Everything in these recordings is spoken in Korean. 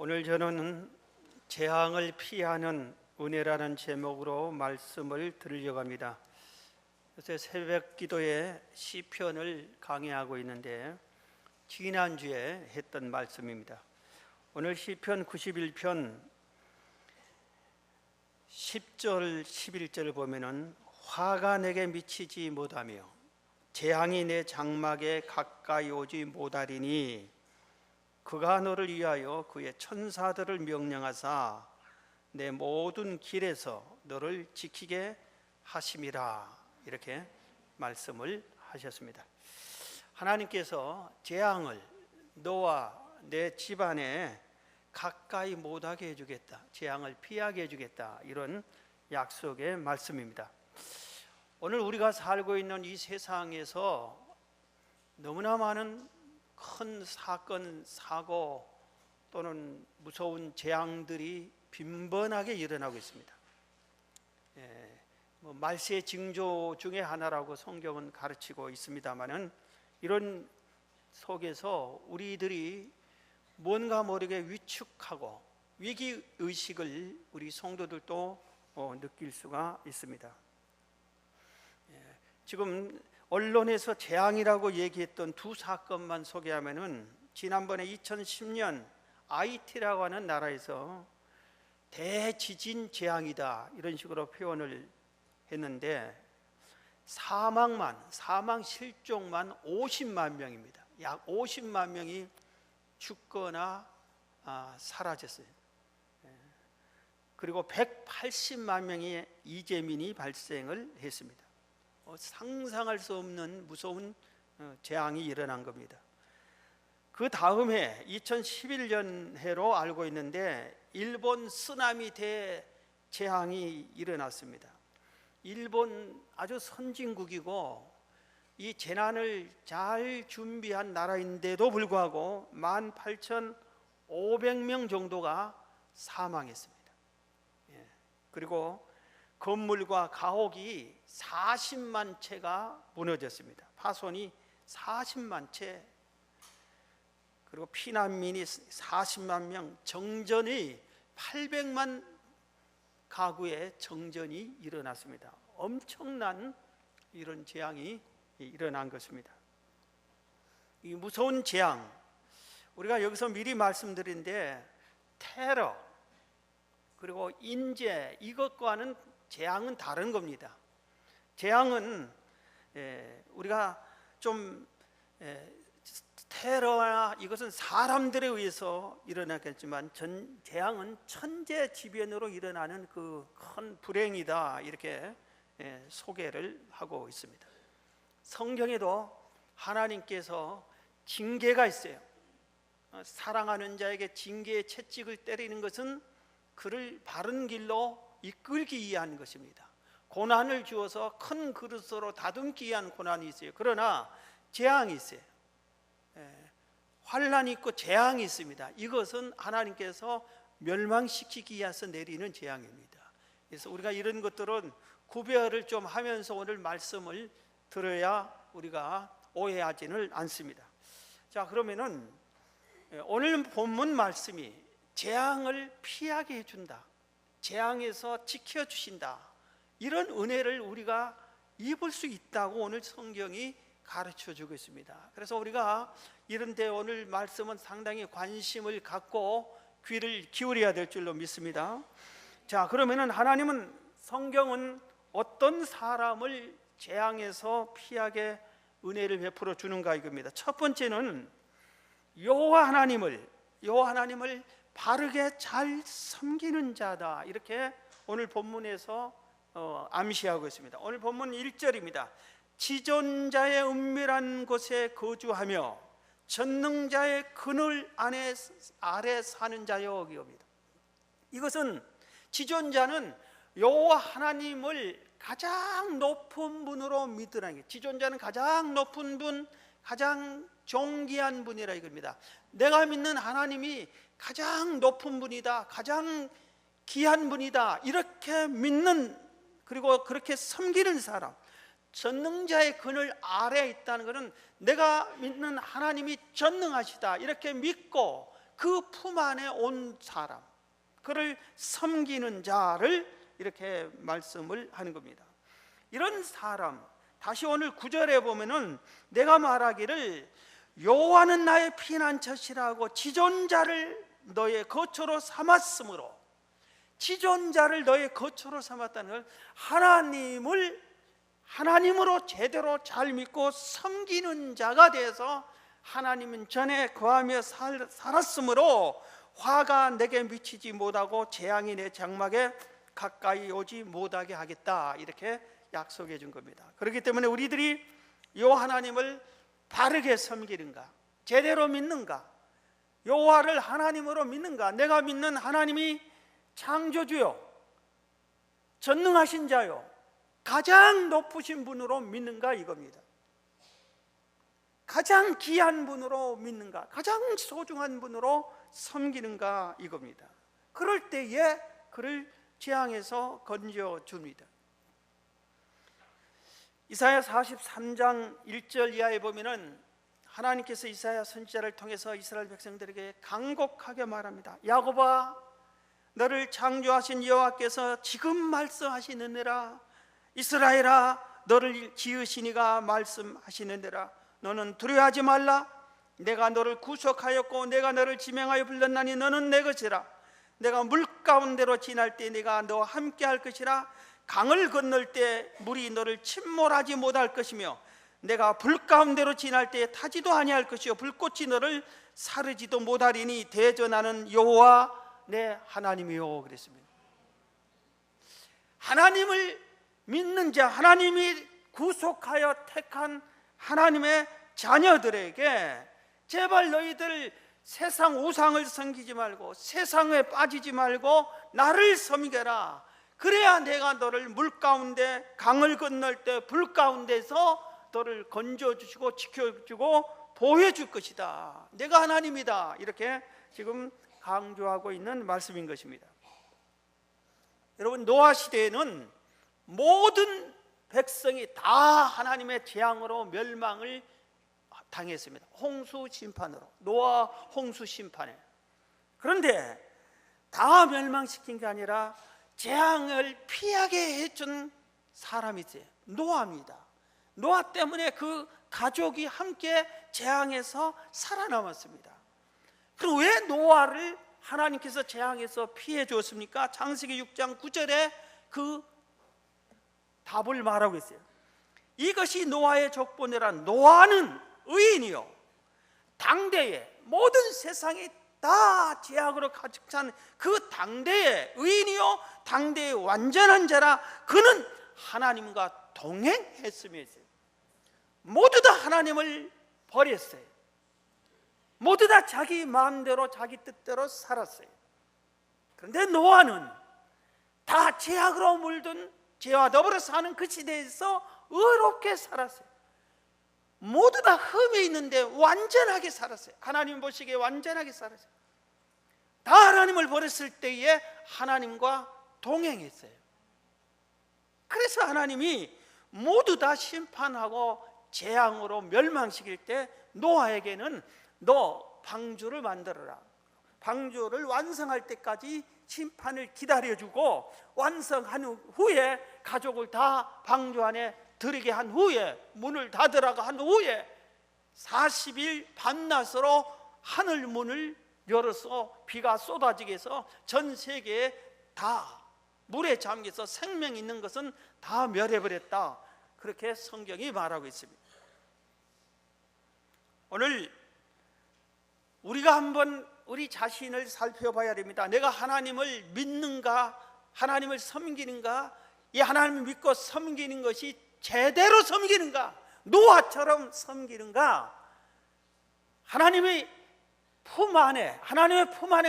오늘 저는 재앙을 피하는 은혜라는 제목으로 말씀을 드리려고 합니다. 요새 새벽 기도에 시편을 강의하고 있는데 지난주에 했던 말씀입니다. 오늘 시편 91편 10절 11절을 보면은 화가 내게 미치지 못하며 재앙이 내 장막에 가까이 오지 못하리니 그가 너를 위하여 그의 천사들을 명령하사 내 모든 길에서 너를 지키게 하심이라, 이렇게 말씀을 하셨습니다. 하나님께서 재앙을 너와 내 집안에 가까이 못하게 해주겠다, 재앙을 피하게 해주겠다, 이런 약속의 말씀입니다. 오늘 우리가 살고 있는 이 세상에서 너무나 많은 큰 사건, 사고 또는 무서운 재앙들이 빈번하게 일어나고 있습니다. 말세의 징조 중에 하나라고 성경은 가르치고 있습니다만은 이런 속에서 우리들이 뭔가 모르게 위축하고 위기의식을 우리 성도들도 느낄 수가 있습니다. 지금 언론에서 재앙이라고 얘기했던 두 사건만 소개하면은 지난번에 2010년 아이티라고 하는 나라에서 대지진 재앙이다, 이런 식으로 표현을 했는데 사망 실종만 50만 명입니다. 약 50만 명이 죽거나 사라졌어요. 그리고 180만 명의 이재민이 발생을 했습니다. 상상할 수 없는 무서운 재앙이 일어난 겁니다. 그 다음에 2011년 해로 알고 있는데 일본 쓰나미 대재앙이 일어났습니다. 일본 아주 선진국이고 이 재난을 잘 준비한 나라인데도 불구하고 18,500명 정도가 사망했습니다. 그리고 건물과 가옥이 40만 채가 무너졌습니다. 파손이 40만 채, 그리고 피난민이 40만 명, 정전이 800만 가구의 정전이 일어났습니다. 엄청난 이런 재앙이 일어난 것입니다. 이 무서운 재앙, 우리가 여기서 미리 말씀드린데 테러 그리고 인재, 이것과는 재앙은 다른 겁니다. 재앙은 우리가 좀 테러나 이것은 사람들에 의해서 일어나겠지만 재앙은 천재지변으로 일어나는 그 큰 불행이다, 이렇게 소개를 하고 있습니다. 성경에도 하나님께서 징계가 있어요. 사랑하는 자에게 징계의 채찍을 때리는 것은 그를 바른 길로 이끌기 위한 것입니다. 고난을 주어서 큰 그릇으로 다듬기 위한 고난이 있어요. 그러나 재앙이 있어요. 환난이 있고 재앙이 있습니다. 이것은 하나님께서 멸망시키기 위해서 내리는 재앙입니다. 그래서 우리가 이런 것들은 구별을 좀 하면서 오늘 말씀을 들어야 우리가 오해하지는 않습니다. 자, 그러면은 오늘 본문 말씀이 재앙을 피하게 해준다, 재앙에서 지켜주신다, 이런 은혜를 우리가 입을 수 있다고 오늘 성경이 가르쳐주고 있습니다. 그래서 우리가 이런데 오늘 말씀은 상당히 관심을 갖고 귀를 기울여야 될 줄로 믿습니다. 자, 그러면은 하나님은, 성경은 어떤 사람을 재앙에서 피하게 은혜를 베풀어 주는가, 이겁니다. 첫 번째는 여호와 하나님을 바르게 잘 섬기는 자다, 이렇게 오늘 본문에서 암시하고 있습니다. 오늘 본문 1절입니다. 지존자의 은밀한 곳에 거주하며 전능자의 그늘 아래 사는 자여, 이겁니다. 이것은 지존자는 여호와 하나님을 가장 높은 분으로 믿으라는 게, 지존자는 가장 높은 분, 가장 존귀한 분이라 이겁니다. 내가 믿는 하나님이 가장 높은 분이다, 가장 귀한 분이다, 이렇게 믿는, 그리고 그렇게 섬기는 사람, 전능자의 그늘 아래에 있다는 것은 내가 믿는 하나님이 전능하시다, 이렇게 믿고 그 품 안에 온 사람, 그를 섬기는 자를 이렇게 말씀을 하는 겁니다. 이런 사람, 다시 오늘 9절에 보면은 내가 말하기를 여호와는 나의 피난처시라고 지존자를 너의 거처로 삼았으므로, 지존자를 너의 거처로 삼았다는 걸 하나님으로 제대로 잘 믿고 섬기는 자가 돼서 하나님 전에 거하며 살았으므로 화가 내게 미치지 못하고 재앙이 내 장막에 가까이 오지 못하게 하겠다, 이렇게 약속해 준 겁니다. 그렇기 때문에 우리들이 이 하나님을 바르게 섬기는가, 제대로 믿는가, 여호와를 하나님으로 믿는가, 내가 믿는 하나님이 창조주요 전능하신 자요 가장 높으신 분으로 믿는가, 이겁니다. 가장 귀한 분으로 믿는가, 가장 소중한 분으로 섬기는가, 이겁니다. 그럴 때에 그를 재앙에서 건져줍니다. 이사야 43장 1절 이하에 보면은 하나님께서 이사야 선지자를 통해서 이스라엘 백성들에게 간곡하게 말합니다. 야곱아, 너를 창조하신 여호와께서 지금 말씀하시느니라. 이스라엘아, 너를 지으신 이가 말씀하시느니라. 너는 두려워하지 말라. 내가 너를 구속하였고 내가 너를 지명하여 불렀나니 너는 내 것이라. 내가 물 가운데로 지날 때 내가 너와 함께 할 것이라. 강을 건널 때 물이 너를 침몰하지 못할 것이며 내가 불 가운데로 지날 때 타지도 아니할 것이요 불꽃이 너를 사르지도 못하리니 대전하는 여호와 내 하나님이요, 그랬습니다. 하나님을 믿는 자, 하나님이 구속하여 택한 하나님의 자녀들에게 제발 너희들 세상 우상을 섬기지 말고 세상에 빠지지 말고 나를 섬겨라. 그래야 내가 너를 물 가운데, 강을 건널 때 불 가운데서 너를 건져주시고 지켜주고 보호해줄 것이다. 내가 하나님이다. 이렇게 지금 강조하고 있는 말씀인 것입니다. 여러분, 노아 시대에는 모든 백성이 다 하나님의 재앙으로 멸망을 당했습니다. 홍수 심판으로, 노아 홍수 심판에. 그런데 다 멸망시킨 게 아니라 재앙을 피하게 해준 사람이 있어요. 노아입니다. 노아 때문에 그 가족이 함께 재앙에서 살아남았습니다. 그럼 왜 노아를 하나님께서 재앙에서 피해 주었습니까? 창세기 6장 9절에 그 답을 말하고 있어요. 이것이 노아의 족보니라. 노아는 의인이요 당대에 모든 세상이 다 재앙으로 가득 찬 그 당대의 의인이요 당대의 완전한 자라. 그는 하나님과 동행했으며 있어요. 모두 다 하나님을 버렸어요. 모두 다 자기 마음대로 자기 뜻대로 살았어요. 그런데 노아는 다 죄악으로 물든 죄와 더불어 사는 그 시대에서 의롭게 살았어요. 모두 다 흠이 있는데 완전하게 살았어요. 하나님 보시기에 완전하게 살았어요. 다 하나님을 버렸을 때에 하나님과 동행했어요. 그래서 하나님이 모두 다 심판하고 재앙으로 멸망시킬 때 노아에게는 너 방주를 만들어라. 방주를 완성할 때까지 심판을 기다려주고 완성한 후에 가족을 다 방주 안에 들이게 한 후에 문을 닫으라고 한 후에 40일 밤낮으로 하늘 문을 열어서 비가 쏟아지게 해서 전 세계에 다 물에 잠겨서 생명 있는 것은 다 멸해버렸다. 그렇게 성경이 말하고 있습니다. 오늘 우리가 한번 우리 자신을 살펴봐야 됩니다. 내가 하나님을 믿는가, 하나님을 섬기는가, 이 하나님을 믿고 섬기는 것이 제대로 섬기는가, 노아처럼 섬기는가, 하나님의 품 안에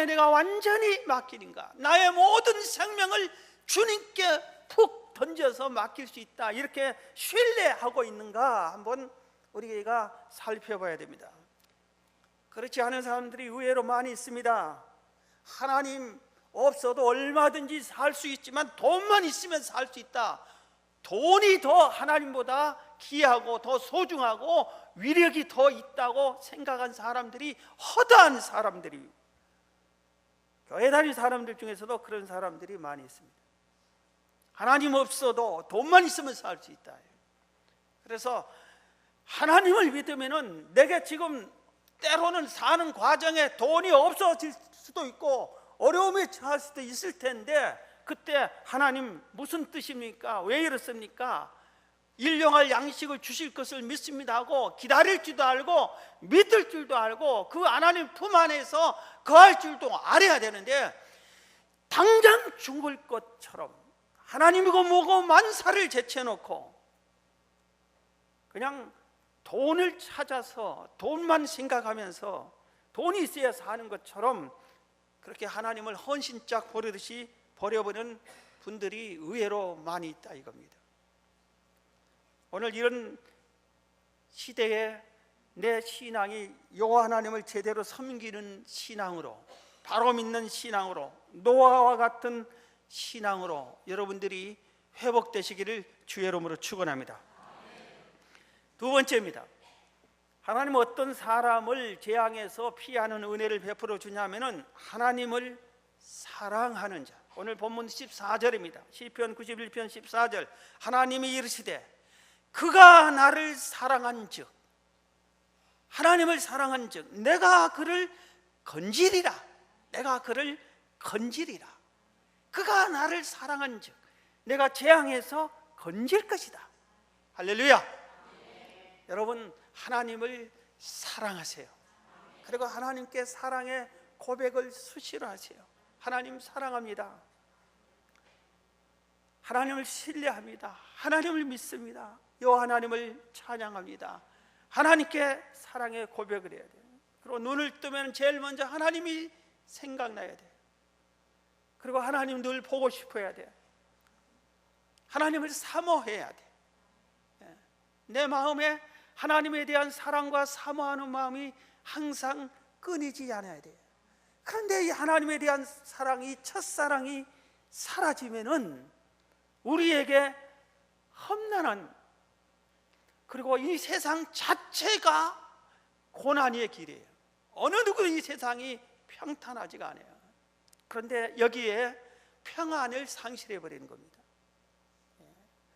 내가 완전히 맡기는가, 나의 모든 생명을 주님께 푹 던져서 맡길 수 있다, 이렇게 신뢰하고 있는가 한번 우리가 살펴봐야 됩니다. 그렇지 않은 사람들이 의외로 많이 있습니다. 하나님 없어도 얼마든지 살 수 있지만 돈만 있으면 살 수 있다. 돈이 더 하나님보다 귀하고 더 소중하고 위력이 더 있다고 생각한 사람들이 허다한 사람들이, 교회 다니는 사람들 중에서도 그런 사람들이 많이 있습니다. 하나님 없어도 돈만 있으면 살 수 있다. 그래서 하나님을 믿으면은 내가 지금 때로는 사는 과정에 돈이 없어질 수도 있고 어려움에 처할 수도 있을 텐데, 그때 하나님 무슨 뜻입니까? 왜 이렇습니까? 일용할 양식을 주실 것을 믿습니다 하고 기다릴 줄도 알고 믿을 줄도 알고 그 하나님 품 안에서 거할 줄도 알아야 되는데, 당장 죽을 것처럼 하나님이고 뭐고 만사를 제쳐놓고 그냥 돈을 찾아서 돈만 생각하면서 돈이 있어야 사는 것처럼 그렇게 하나님을 헌신짝 버리듯이 버려버리는 분들이 의외로 많이 있다 이겁니다. 오늘 이런 시대에 내 신앙이 여호와 하나님을 제대로 섬기는 신앙으로, 바로 믿는 신앙으로, 노아와 같은 신앙으로 여러분들이 회복되시기를 주의 이름으로 축원합니다. 두 번째입니다. 하나님은 어떤 사람을 재앙에서 피하는 은혜를 베풀어 주냐면은 하나님을 사랑하는 자. 오늘 본문 14절입니다. 시편 91편 14절. 하나님이 이르시되 그가 나를 사랑한즉, 하나님을 사랑한즉 내가 그를 건지리라. 내가 그를 건지리라. 그가 나를 사랑한즉 내가 재앙에서 건질 것이다. 할렐루야. 여러분, 하나님을 사랑하세요. 그리고 하나님께 사랑의 고백을 수시로 하세요. 하나님 사랑합니다. 하나님을 신뢰합니다. 하나님을 믿습니다. 여호와 하나님을 찬양합니다. 하나님께 사랑의 고백을 해야 돼요. 그리고 눈을 뜨면 제일 먼저 하나님이 생각나야 돼요. 그리고 하나님 늘 보고 싶어야 돼요. 하나님을 사모해야 돼요. 내 마음에 하나님에 대한 사랑과 사모하는 마음이 항상 끊이지 않아야 돼요. 그런데 이 하나님에 대한 사랑이, 첫사랑이 사라지면은 우리에게 험난한, 그리고 이 세상 자체가 고난의 길이에요. 어느 누구도 이 세상이 평탄하지가 않아요. 그런데 여기에 평안을 상실해 버리는 겁니다.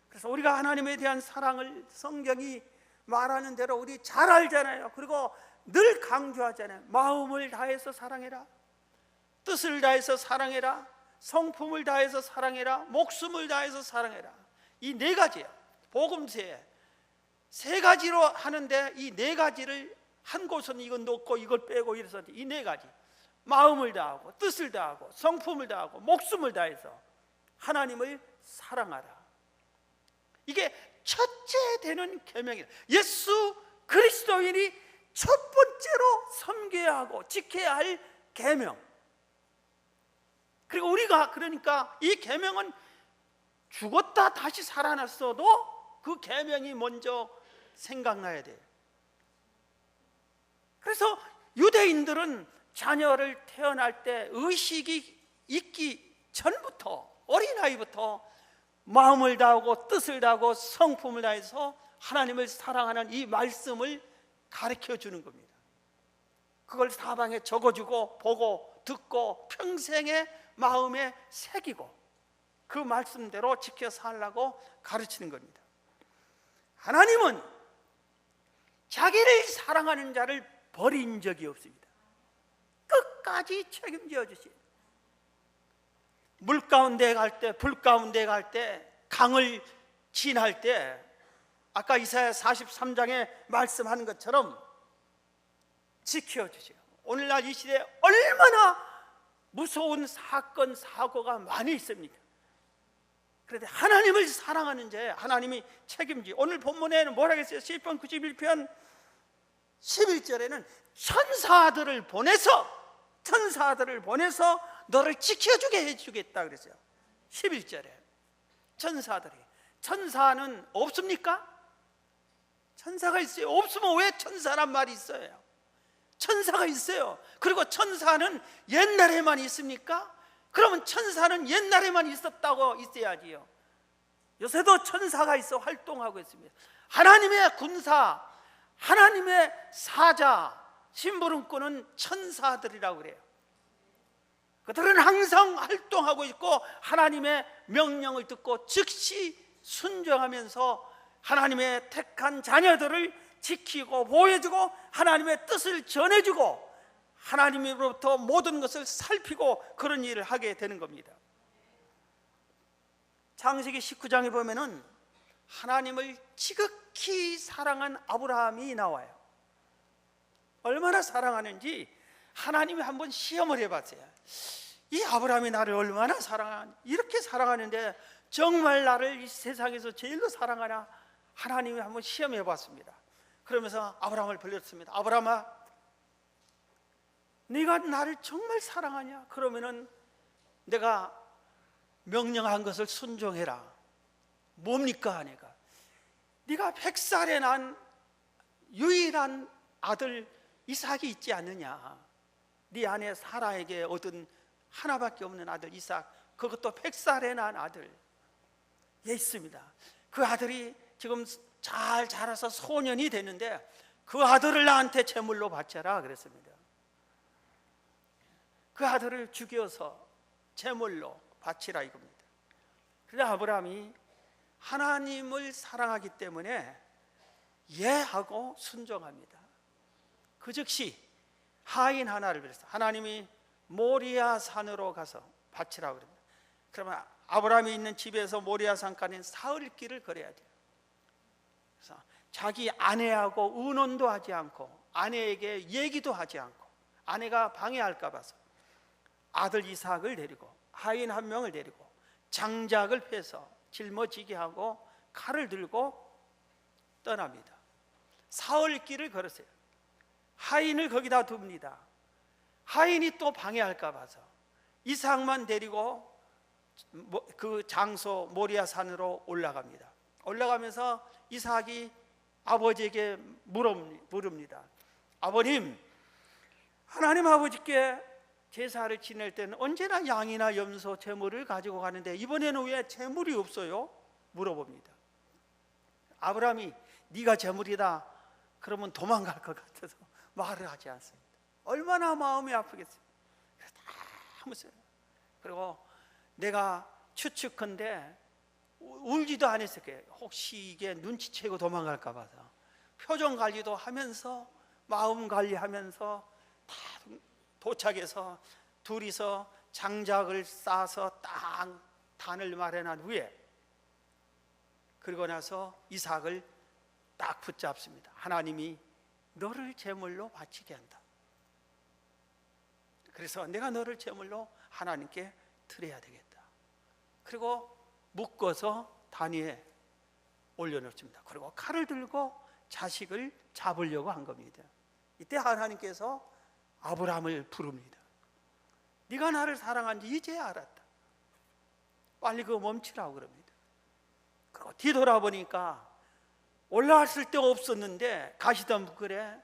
그래서 우리가 하나님에 대한 사랑을 성경이 말하는 대로 우리 잘 알잖아요. 그리고 늘 강조하잖아요. 마음을 다해서 사랑해라, 뜻을 다해서 사랑해라, 성품을 다해서 사랑해라, 목숨을 다해서 사랑해라. 이 네 가지예요. 복음서에 세 가지로 하는데 이 네 가지를 한 곳은 이건 넣고 이걸 빼고 이래서 이 네 가지, 마음을 다하고 뜻을 다하고 성품을 다하고 목숨을 다해서 하나님을 사랑하라. 이게 첫째 되는 계명이에요. 예수 그리스도인이 첫 번째로 섬겨야 하고 지켜야 할 계명. 그리고 우리가 그러니까 이 계명은 죽었다 다시 살아났어도 그 계명이 먼저 생각나야 돼요. 그래서 유대인들은 자녀를 태어날 때 의식이 있기 전부터, 어린아이부터 마음을 다하고 뜻을 다하고 성품을 다해서 하나님을 사랑하는 이 말씀을 가르쳐 주는 겁니다. 그걸 사방에 적어주고 보고 듣고 평생의 마음에 새기고 그 말씀대로 지켜 살라고 가르치는 겁니다. 하나님은 자기를 사랑하는 자를 버린 적이 없습니다. 끝까지 책임져 주세요. 물 가운데 갈 때, 불 가운데 갈 때, 강을 지날 때, 아까 이사야 43장에 말씀하는 것처럼 지켜주세요. 오늘날 이 시대에 얼마나 무서운 사건, 사고가 많이 있습니까? 그런데 하나님을 사랑하는 자에 하나님이 책임지. 오늘 본문에는 뭐라고 했어요? 시편 91편 11절에는 천사들을 보내서 너를 지켜주게 해주겠다 그랬어요. 11절에 천사들이. 천사는 없습니까? 천사가 있어요. 없으면 왜 천사란 말이 있어요? 천사가 있어요. 그리고 천사는 옛날에만 있습니까? 그러면 천사는 옛날에만 있었다고 있어야지요. 요새도 천사가 있어 활동하고 있습니다. 하나님의 군사, 하나님의 사자, 심부름꾼은 천사들이라고 그래요. 그들은 항상 활동하고 있고 하나님의 명령을 듣고 즉시 순종하면서 하나님의 택한 자녀들을 지키고 보호해주고 하나님의 뜻을 전해주고 하나님으로부터 모든 것을 살피고 그런 일을 하게 되는 겁니다. 창세기 19장에 보면은 하나님을 지극히 사랑한 아브라함이 나와요. 얼마나 사랑하는지 하나님이 한번 시험을 해봤어요. 이 아브라함이 나를 얼마나 이렇게 사랑하는데 정말 나를 이 세상에서 제일로 사랑하나? 하나님이 한번 시험해 봤습니다. 그러면서 아브라함을 불렀습니다. 아브라함아, 네가 나를 정말 사랑하냐? 그러면은 내가 명령한 것을 순종해라. 뭡니까? 네가 100살에 난 유일한 아들 이삭이 있지 않느냐? 네 아내 사라에게 얻은 하나밖에 없는 아들 이삭, 그것도 100살에 난 아들 있습니다. 그 아들이 지금 잘 자라서 소년이 됐는데 그 아들을 나한테 제물로 바쳐라 그랬습니다. 그 아들을 죽여서 제물로 바치라 이겁니다. 그런데 아브라함이 하나님을 사랑하기 때문에 예하고 순종합니다. 그 즉시 하인 하나를 빌어서 하나님이 모리아 산으로 가서 바치라고 그럽니다. 그러면 아브라함이 있는 집에서 모리아 산까지는 사흘길을 걸어야 돼요. 그래서 자기 아내하고 의논도 하지 않고 아내에게 얘기도 하지 않고 아내가 방해할까 봐서 아들 이삭을 데리고 하인 한 명을 데리고 장작을 패서 짊어지게 하고 칼을 들고 떠납니다. 사흘길을 걸었어요. 하인을 거기다 둡니다. 하인이 또 방해할까 봐서 이삭만 데리고 그 장소 모리아 산으로 올라갑니다. 올라가면서 이삭이 아버지에게 물읍니다. 아버님, 하나님 아버지께 제사를 지낼 때는 언제나 양이나 염소, 제물을 가지고 가는데 이번에는 왜 제물이 없어요? 물어봅니다. 아브라함이 네가 제물이다 그러면 도망갈 것 같아서 말을 하지 않습니다. 얼마나 마음이 아프겠어요. 그리고 내가 추측컨대 울지도 않았을 거예요. 혹시 이게 눈치채고 도망갈까 봐서 표정 관리도 하면서 마음 관리하면서 다 도착해서 둘이서 장작을 싸서 딱 단을 마련한 후에 그리고 나서 이삭을 딱 붙잡습니다. 하나님이 너를 제물로 바치게 한다. 그래서 내가 너를 제물로 하나님께 드려야 되겠다. 그리고 묶어서 단 위에 올려놓습니다. 그리고 칼을 들고 자식을 잡으려고 한 겁니다. 이때 하나님께서 아브라함을 부릅니다. 네가 나를 사랑한지 이제 알았다. 빨리 그거 멈추라고 그럽니다. 그리고 뒤돌아보니까 올라왔을 때 없었는데 가시던 부근에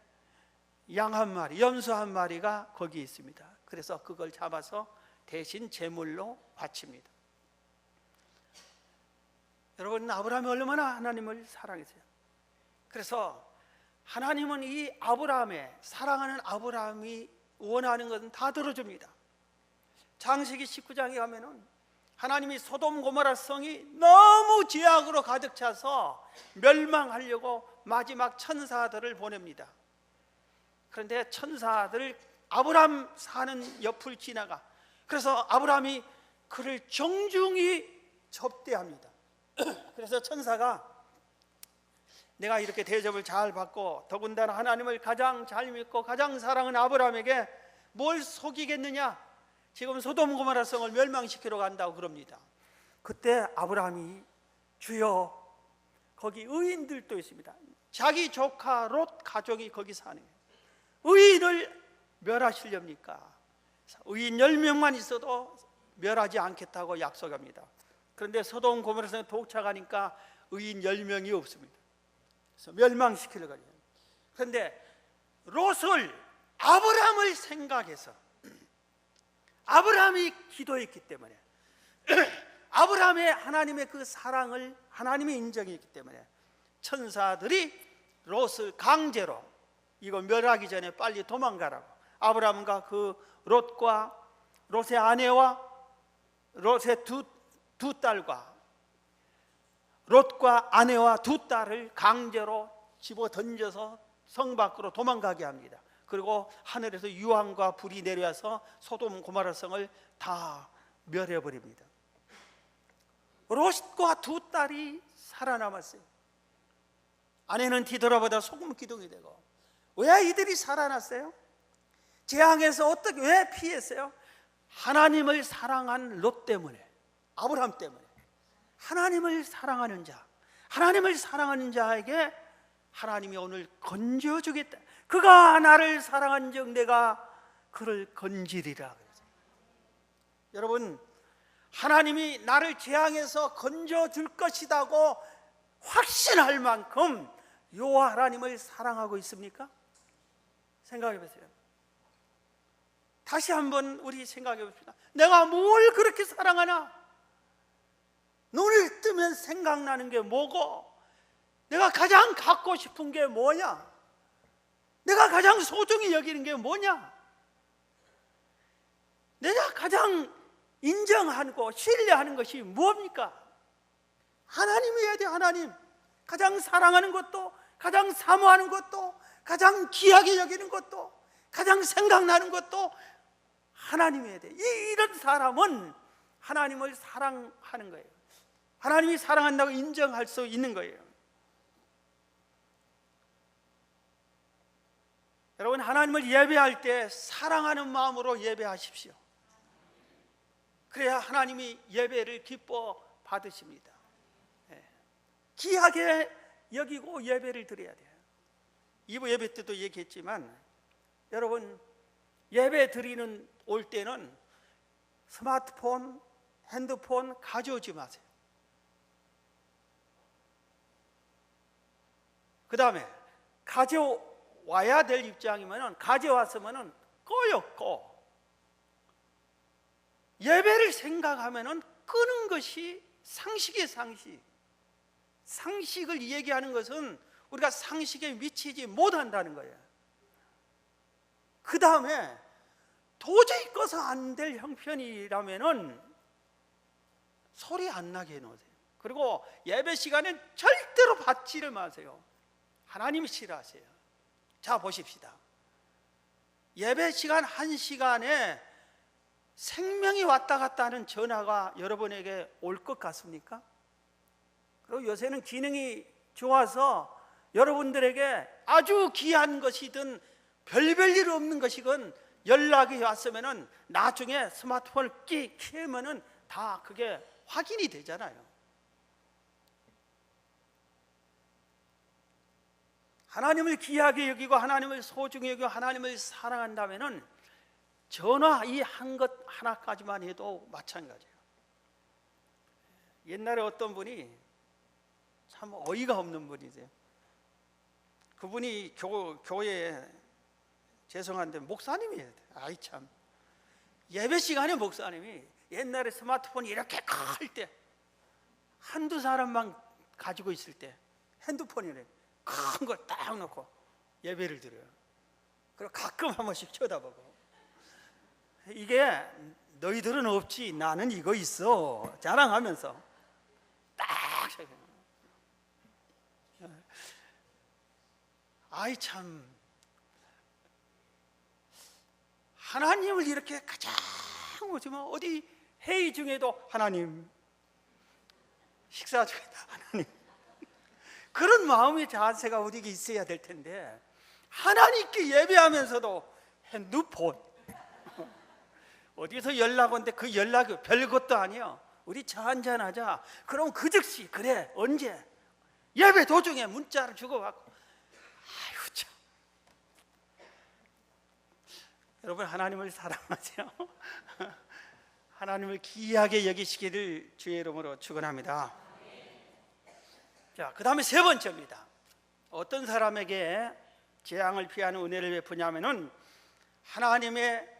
양 한 마리, 염소 한 마리가 거기 있습니다. 그래서 그걸 잡아서 대신 제물로 바칩니다. 여러분, 아브라함이 얼마나 하나님을 사랑했어요. 그래서 하나님은 이 아브라함의 사랑하는 아브라함이 원하는 것은 다 들어줍니다. 창세기 19장에 가면은 하나님이 소돔 고모라 성이 너무 죄악으로 가득 차서 멸망하려고 마지막 천사들을 보냅니다. 그런데 천사들 아브라함 사는 옆을 지나가. 그래서 아브라함이 그를 정중히 접대합니다. 그래서 천사가 내가 이렇게 대접을 잘 받고 더군다나 하나님을 가장 잘 믿고 가장 사랑하는 아브라함에게 뭘 속이겠느냐? 지금 소돔 고모라 성을 멸망시키러 간다고 그럽니다. 그때 아브라함이 주여, 거기 의인들도 있습니다. 자기 조카 롯 가족이 거기 사네요. 의인을 멸하시렵니까? 의인 10명만 있어도 멸하지 않겠다고 약속합니다. 그런데 소돔 고모라 성에 도착하니까 의인 10명이 없습니다. 그래서 멸망시키려고 해요. 그런데 롯을 아브라함을 생각해서 아브라함이 기도했기 때문에 아브라함의 하나님의 그 사랑을 하나님이 인정했기 때문에 천사들이 롯을 강제로 이거 멸하기 전에 빨리 도망가라고 아브라함과 그 롯과 롯의 아내와 롯의 두 딸과 롯과 아내와 두 딸을 강제로 집어 던져서 성 밖으로 도망가게 합니다. 그리고 하늘에서 유황과 불이 내려와서 소돔 고모라 성을 다 멸해버립니다. 롯과 두 딸이 살아남았어요. 아내는 뒤돌아보다 소금 기둥이 되고. 왜 이들이 살아났어요? 재앙에서 어떻게 왜 피했어요? 하나님을 사랑한 롯 때문에, 아브라함 때문에. 하나님을 사랑하는 자, 하나님을 사랑하는 자에게 하나님이 오늘 건져주겠다. 그가 나를 사랑한즉 내가 그를 건지리라 그랬어요. 여러분, 하나님이 나를 재앙에서 건져줄 것이라고 확신할 만큼 여호와 하나님을 사랑하고 있습니까? 생각해 보세요. 다시 한번 우리 생각해 봅시다. 내가 뭘 그렇게 사랑하나? 눈을 뜨면 생각나는 게 뭐고, 내가 가장 갖고 싶은 게 뭐냐? 내가 가장 소중히 여기는 게 뭐냐? 내가 가장 인정하고 신뢰하는 것이 무엇입니까? 하나님이어야 돼. 하나님. 가장 사랑하는 것도, 가장 사모하는 것도, 가장 귀하게 여기는 것도, 가장 생각나는 것도 하나님이어야 돼. 이런 사람은 하나님을 사랑하는 거예요. 하나님이 사랑한다고 인정할 수 있는 거예요. 여러분, 하나님을 예배할 때 사랑하는 마음으로 예배하십시오. 그래야 하나님이 예배를 기뻐 받으십니다. 귀하게 여기고 예배를 드려야 돼요. 2부 예배 때도 얘기했지만, 여러분, 예배 드리는 올 때는 스마트폰, 핸드폰 가져오지 마세요. 그 다음에 가져와야 될 입장이면, 가져왔으면 꺼였고, 예배를 생각하면 끄는 것이 상식의 상식. 상식을 얘기하는 것은 우리가 상식에 미치지 못한다는 거예요. 그 다음에 도저히 꺼서 안 될 형편이라면 소리 안 나게 해놓으세요. 그리고 예배 시간엔 절대로 받지를 마세요. 하나님이 싫어하세요. 자, 보십시다. 예배 시간 1시간에 생명이 왔다 갔다 하는 전화가 여러분에게 올 것 같습니까? 그리고 요새는 기능이 좋아서 여러분들에게 아주 귀한 것이든 별별 없는 것이건 연락이 왔으면 나중에 스마트폰을 키우면 다 그게 확인이 되잖아요. 하나님을 귀하게 여기고 하나님을 소중히 여기고 하나님을 사랑한다면 전화 이 한 것 하나까지만 해도 마찬가지예요. 옛날에 어떤 분이 참 어이가 없는 분이세요. 그분이 교회에, 죄송한데 목사님이에요. 아이 참, 예배 시간에 목사님이 옛날에 스마트폰이 이렇게 클 때 한두 사람만 가지고 있을 때 핸드폰이래 큰 거 딱 놓고 예배를 드려요. 그리고 가끔 한 번씩 쳐다보고, 이게 너희들은 없지 나는 이거 있어 자랑하면서 딱. 아이 참, 하나님을 이렇게 가장 오지만 어디 회의 중에도 하나님, 식사 중에도 하나님, 그런 마음의 자세가 우리에게 있어야 될 텐데, 하나님께 예배하면서도 핸드폰 어디서 연락 온데 그 연락이 별것도 아니야. 우리 차 한잔 하자. 그럼 그 즉시 그래 언제 예배 도중에 문자를 주고받고. 아유 참. 여러분, 하나님을 사랑하세요. 하나님을 귀하게 여기시기를 주의 이름으로 축원합니다. 자, 그 다음에 세 번째입니다. 어떤 사람에게 재앙을 피하는 은혜를 베푸냐면은 하나님의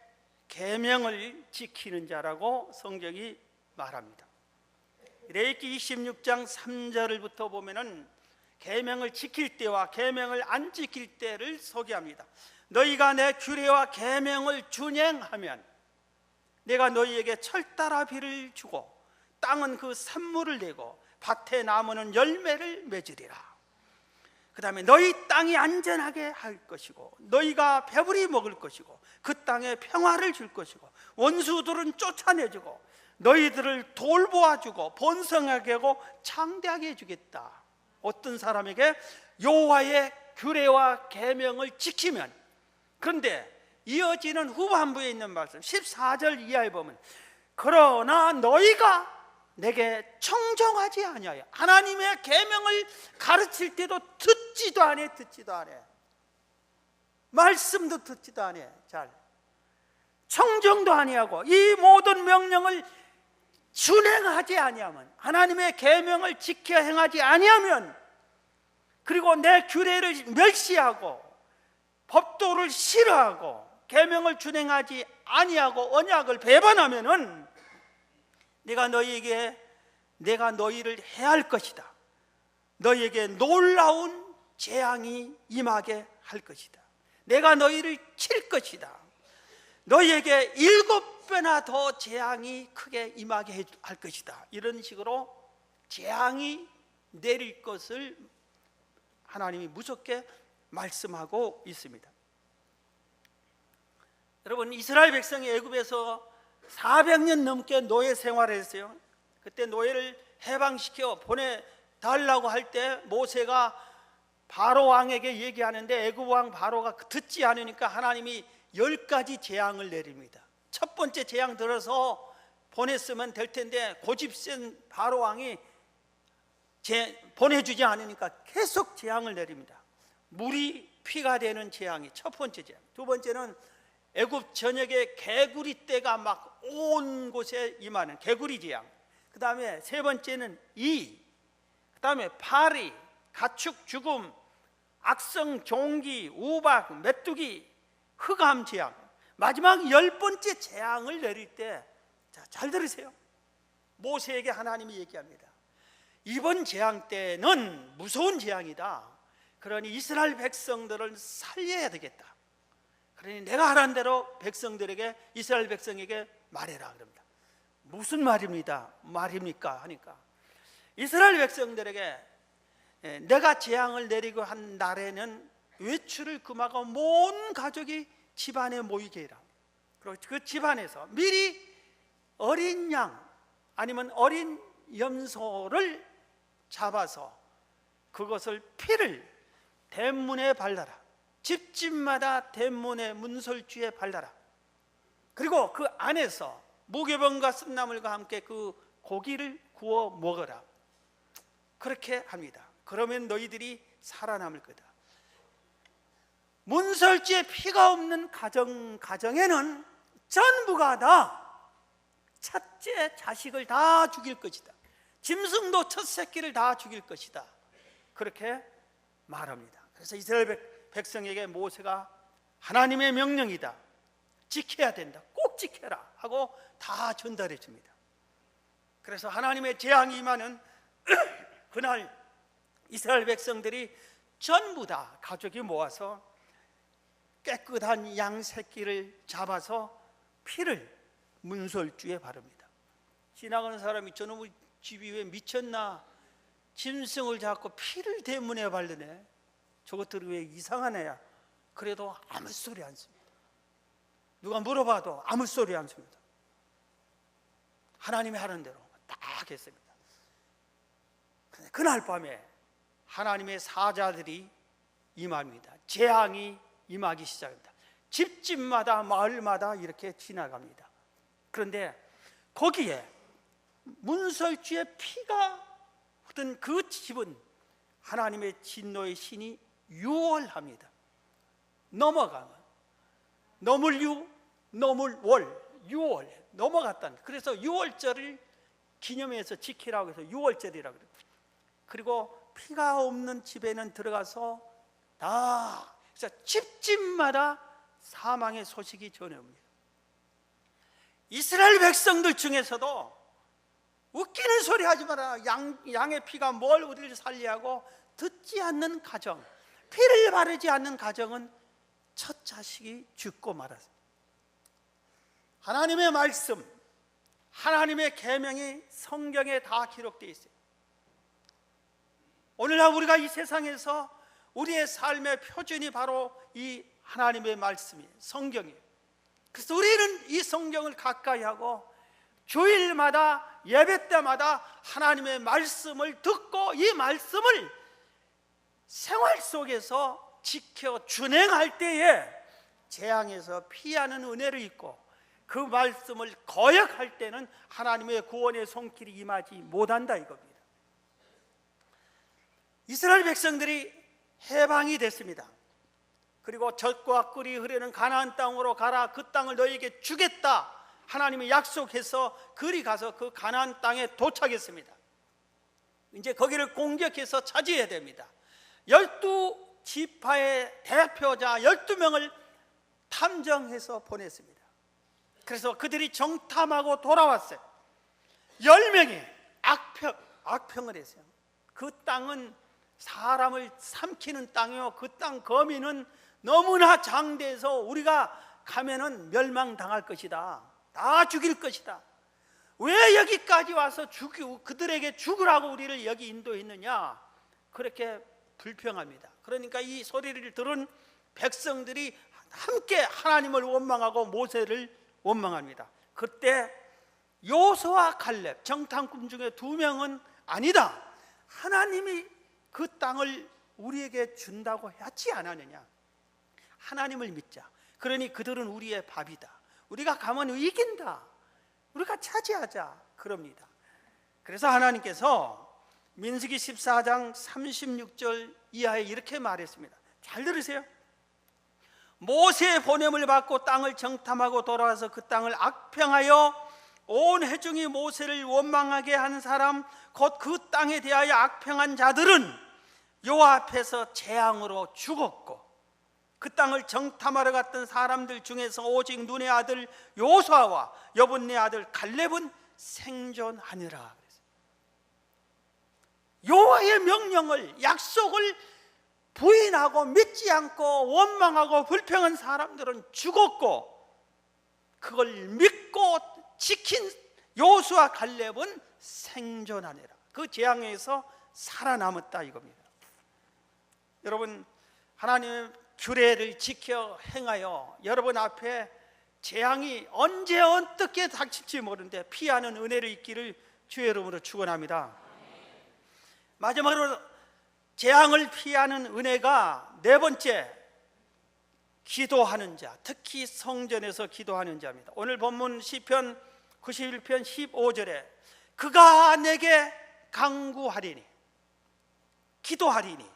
계명을 지키는 자라고 성경이 말합니다. 레위기 26장 3절부터 보면은 계명을 지킬 때와 계명을 안 지킬 때를 소개합니다. 너희가 내 규례와 계명을 준행하면 내가 너희에게 철따라 비를 주고 땅은 그 산물을 내고 밭에 나무는 열매를 맺으리라. 그 다음에 너희 땅이 안전하게 할 것이고 너희가 배부리 먹을 것이고 그 땅에 평화를 줄 것이고 원수들은 쫓아내주고 너희들을 돌보아주고 번성하게 하고 창대하게 해주겠다. 어떤 사람에게? 여호와의 규례와 계명을 지키면. 그런데 이어지는 후반부에 있는 말씀 14절 이하에 보면 그러나 너희가 내게 청정하지 아니하여, 하나님의 계명을 가르칠 때도 듣지도 않아. 말씀도 듣지도 않아. 잘 청정도 아니하고 이 모든 명령을 준행하지 아니하면, 하나님의 계명을 지켜 행하지 아니하면, 그리고 내 규례를 멸시하고 법도를 싫어하고 계명을 준행하지 아니하고 언약을 배반하면은 내가 너희를 해할 것이다. 너희에게 놀라운 재앙이 임하게 할 것이다. 내가 너희를 칠 것이다. 너희에게 7배나 더 재앙이 크게 임하게 할 것이다. 이런 식으로 재앙이 내릴 것을 하나님이 무섭게 말씀하고 있습니다. 여러분, 이스라엘 백성이 애굽에서 400년 넘게 노예 생활을 했어요. 그때 노예를 해방시켜 보내달라고 할 때 모세가 바로 왕에게 얘기하는데 애굽 왕 바로가 듣지 않으니까 하나님이 10가지 재앙을 내립니다. 첫 번째 재앙 들어서 보냈으면 될 텐데 고집센 바로 왕이 보내주지 않으니까 계속 재앙을 내립니다. 물이 피가 되는 재앙이 첫 번째 재앙. 두 번째는 애굽 전역에 개구리 떼가 막 온 곳에 임하는 개구리 재앙. 그 다음에 세 번째는 그 다음에 파리, 가축 죽음, 악성 종기, 우박, 메뚜기, 흑암 재앙. 마지막 10번째 재앙을 내릴 때, 자, 잘 들으세요. 모세에게 하나님이 얘기합니다. 이번 재앙 때는 무서운 재앙이다. 그러니 이스라엘 백성들을 살려야 되겠다. 그러니 내가 하라는 대로 이스라엘 백성에게 말해라 그럽니다. 무슨 말입니까? 하니까 이스라엘 백성들에게 내가 재앙을 내리고 한 날에는 외출을 금하고 온 가족이 집안에 모이게 해라. 그리고 그 집안에서 미리 어린 양 아니면 어린 염소를 잡아서 그것을 피를 대문에 발라라. 집집마다 대문의 문설주에 발라라. 그리고 그 안에서 무교병과 쓴나물과 함께 그 고기를 구워 먹어라. 그렇게 합니다. 그러면 너희들이 살아남을 거다. 문설주에 피가 없는 가정에는 전부가 다 첫째 자식을 다 죽일 것이다. 짐승도 첫 새끼를 다 죽일 것이다. 그렇게 말합니다. 그래서 이스라엘 백성에게 모세가 하나님의 명령이다. 지켜야 된다. 꼭 지켜라 하고 다 전달해 줍니다. 그래서 하나님의 재앙이 임하는 그날 이스라엘 백성들이 전부 다 가족이 모아서 깨끗한 양 새끼를 잡아서 피를 문설주에 바릅니다. 지나가는 사람이 저놈의 집이 왜 미쳤나, 짐승을 잡고 피를 대문에 바르네, 저것들이 왜 이상한 애야. 그래도 아무 소리 안 씁니다. 누가 물어봐도 아무 소리 안 씁니다. 하나님이 하는 대로 딱 했습니다. 그날 밤에 하나님의 사자들이 임합니다. 재앙이 임하기 시작합니다. 집집마다 마을마다 이렇게 지나갑니다. 그런데 거기에 문설주에 피가 묻은 그 집은 하나님의 진노의 신이 유월합니다. 넘어가면 너물유, 너물월, 유월 넘어갔다는. 그래서 유월절을 기념해서 지키라고 해서 유월절이라고 그래요. 그리고 피가 없는 집에는 들어가서 다, 그래서 집집마다 사망의 소식이 전해옵니다. 이스라엘 백성들 중에서도 웃기는 소리 하지 마라. 양의 피가 뭘 우리를 살리하고, 듣지 않는 가정, 피를 바르지 않는 가정은 첫 자식이 죽고 말았습니다. 하나님의 말씀, 하나님의 계명이 성경에 다 기록되어 있어요. 오늘날 우리가 이 세상에서 우리의 삶의 표준이 바로 이 하나님의 말씀이에요. 성경이에요. 그래서 우리는 이 성경을 가까이 하고 주일마다 예배 때마다 하나님의 말씀을 듣고 이 말씀을 생활 속에서 지켜 준행할 때에 재앙에서 피하는 은혜를 입고 그 말씀을 거역할 때는 하나님의 구원의 손길이 임하지 못한다 이겁니다. 이스라엘 백성들이 해방이 됐습니다. 그리고 젖과 꿀이 흐르는 가나안 땅으로 가라, 그 땅을 너희에게 주겠다 하나님이 약속해서 그리 가서 그 가나안 땅에 도착했습니다. 이제 거기를 공격해서 차지해야 됩니다. 12지파의 대표자 12명을 탐정해서 보냈습니다. 그래서 그들이 정탐하고 돌아왔어요. 10명이 악평을 했어요. 그 땅은 사람을 삼키는 땅이요, 그 땅 거민은 너무나 장대해서 우리가 가면은 멸망당할 것이다, 다 죽일 것이다. 왜 여기까지 와서 그들에게 죽으라고 우리를 여기 인도했느냐, 그렇게 불평합니다. 그러니까 이 소리를 들은 백성들이 함께 하나님을 원망하고 모세를 원망합니다. 그때 요수와 갈렙, 정탐꾼 중에 2명은 아니다, 하나님이 그 땅을 우리에게 준다고 하지 않았느냐, 하나님을 믿자. 그러니 그들은 우리의 밥이다, 우리가 가면 이긴다, 우리가 차지하자 그럽니다. 그래서 하나님께서 민수기 14장 36절 이하에 이렇게 말했습니다. 잘 들으세요. 모세의 보냄을 받고 땅을 정탐하고 돌아와서 그 땅을 악평하여 온 회중이 모세를 원망하게 한 사람, 곧 그 땅에 대하여 악평한 자들은 여호와 앞에서 재앙으로 죽었고, 그 땅을 정탐하러 갔던 사람들 중에서 오직 눈의 아들 요수아와 여분네 아들 갈렙은 생존하니라. 여호와의 명령을, 약속을 부인하고 믿지 않고 원망하고 불평한 사람들은 죽었고, 그걸 믿고 지킨 요수아 갈렙은 생존하니라. 그 재앙에서 살아남았다 이겁니다. 여러분, 하나님의 규례를 지켜 행하여 여러분 앞에 재앙이 언제 어떻게 닥칠지 모르는데 피하는 은혜를 입기를 주의 이름으로 축원합니다. 마지막으로 재앙을 피하는 은혜가 4번째, 기도하는 자, 특히 성전에서 기도하는 자입니다. 오늘 본문 시편 91편 15절에 그가 내게 간구하리니, 기도하리니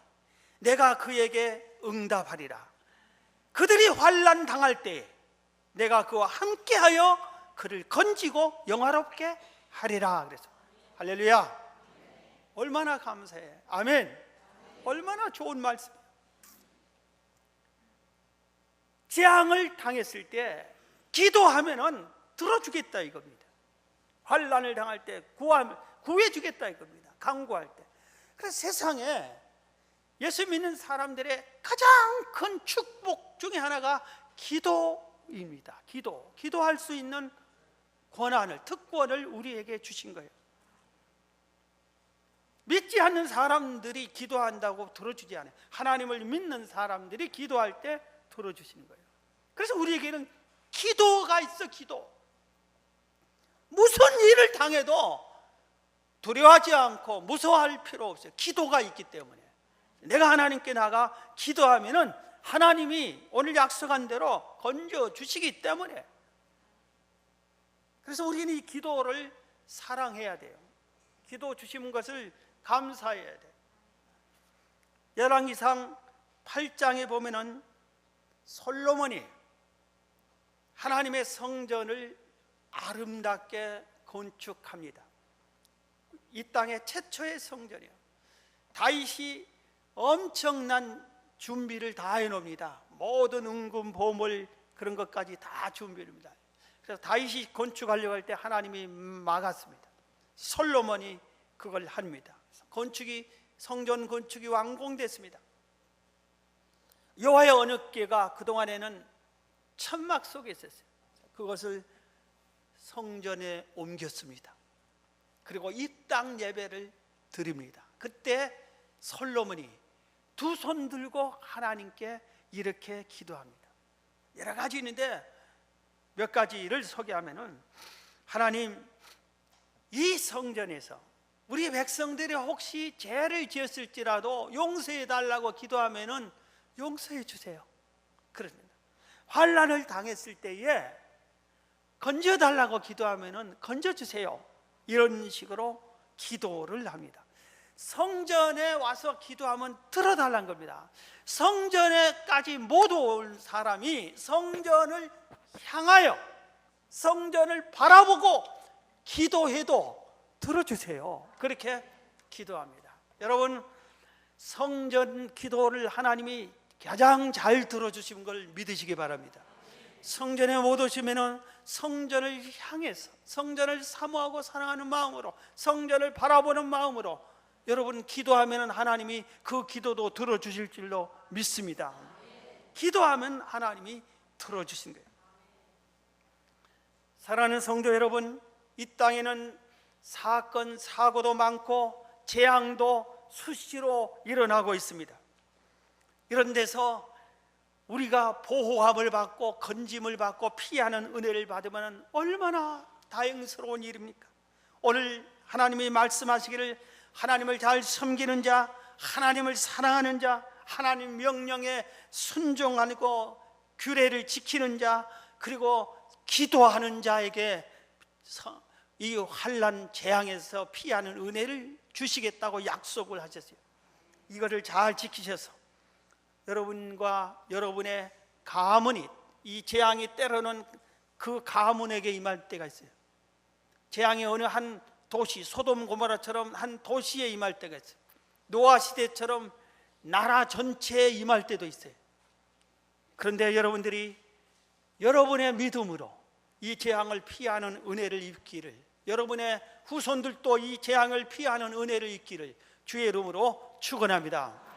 내가 그에게 응답하리라. 그들이 환난 당할 때에 내가 그와 함께하여 그를 건지고 영화롭게 하리라. 그래서 할렐루야. 얼마나 감사해. 아멘. 얼마나 좋은 말씀. 재앙을 당했을 때 기도하면은 들어주겠다 이겁니다. 환난을 당할 때 구해주겠다 이겁니다. 간구할 때. 그래서 세상에 예수 믿는 사람들의 가장 큰 축복 중에 하나가 기도입니다. 기도할 수 있는 권한을, 특권을 우리에게 주신 거예요. 믿지 않는 사람들이 기도한다고 들어주지 않아요. 하나님을 믿는 사람들이 기도할 때 들어주시는 거예요. 그래서 우리에게는 기도가 있어. 기도. 무슨 일을 당해도 두려워하지 않고 무서워할 필요 없어요. 기도가 있기 때문에. 내가 하나님께 나가 기도하면은 하나님이 오늘 약속한 대로 건져 주시기 때문에. 그래서 우리는 이 기도를 사랑해야 돼요. 기도 주신 것을 감사해야 돼요. 열왕기상 8장에 보면은 솔로몬이 하나님의 성전을 아름답게 건축합니다. 이 땅의 최초의 성전이에요. 다윗이 엄청난 준비를 다 해놓습니다. 모든 은금, 보물 그런 것까지 다 준비를 합니다. 그래서 다윗이 건축하려고 할 때 하나님이 막았습니다. 솔로몬이 그걸 합니다. 성전 건축이 완공됐습니다. 여호와의 언약궤가 그동안에는 천막 속에 있었어요. 그것을 성전에 옮겼습니다. 그리고 이 땅 예배를 드립니다. 그때 솔로몬이 두 손 들고 하나님께 이렇게 기도합니다. 여러 가지 있는데 몇 가지를 소개하면은, 하나님, 이 성전에서 우리 백성들이 혹시 죄를 지었을지라도 용서해 달라고 기도하면은 용서해 주세요. 그럽니다. 환난을 당했을 때에 건져 달라고 기도하면은 건져 주세요. 이런 식으로 기도를 합니다. 성전에 와서 기도하면 들어달라는 겁니다. 성전에까지 못 올 사람이 성전을 향하여 성전을 바라보고 기도해도 들어주세요. 그렇게 기도합니다. 여러분, 성전 기도를 하나님이 가장 잘 들어주신 걸 믿으시기 바랍니다. 성전에 못 오시면은 성전을 향해서 성전을 사모하고 사랑하는 마음으로, 성전을 바라보는 마음으로 여러분 기도하면 하나님이 그 기도도 들어주실 줄로 믿습니다. 기도하면 하나님이 들어주신 거예요. 사랑하는 성도 여러분, 이 땅에는 사건, 사고도 많고 재앙도 수시로 일어나고 있습니다. 이런 데서 우리가 보호함을 받고 건짐을 받고 피하는 은혜를 받으면 얼마나 다행스러운 일입니까? 오늘 하나님이 말씀하시기를 하나님을 잘 섬기는 자, 하나님을 사랑하는 자, 하나님 명령에 순종하고 규례를 지키는 자, 그리고 기도하는 자에게 이 환난 재앙에서 피하는 은혜를 주시겠다고 약속을 하셨어요. 이거를 잘 지키셔서 여러분과 여러분의 가문이, 이 재앙이 때로는 그 가문에게 임할 때가 있어요. 재앙이 어느 한 도시, 소돔 고모라처럼 한 도시에 임할 때가 있어요. 노아 시대처럼 나라 전체에 임할 때도 있어요. 그런데 여러분들이 여러분의 믿음으로 이 재앙을 피하는 은혜를 입기를, 여러분의 후손들도 이 재앙을 피하는 은혜를 입기를 주의 이름으로 축원합니다.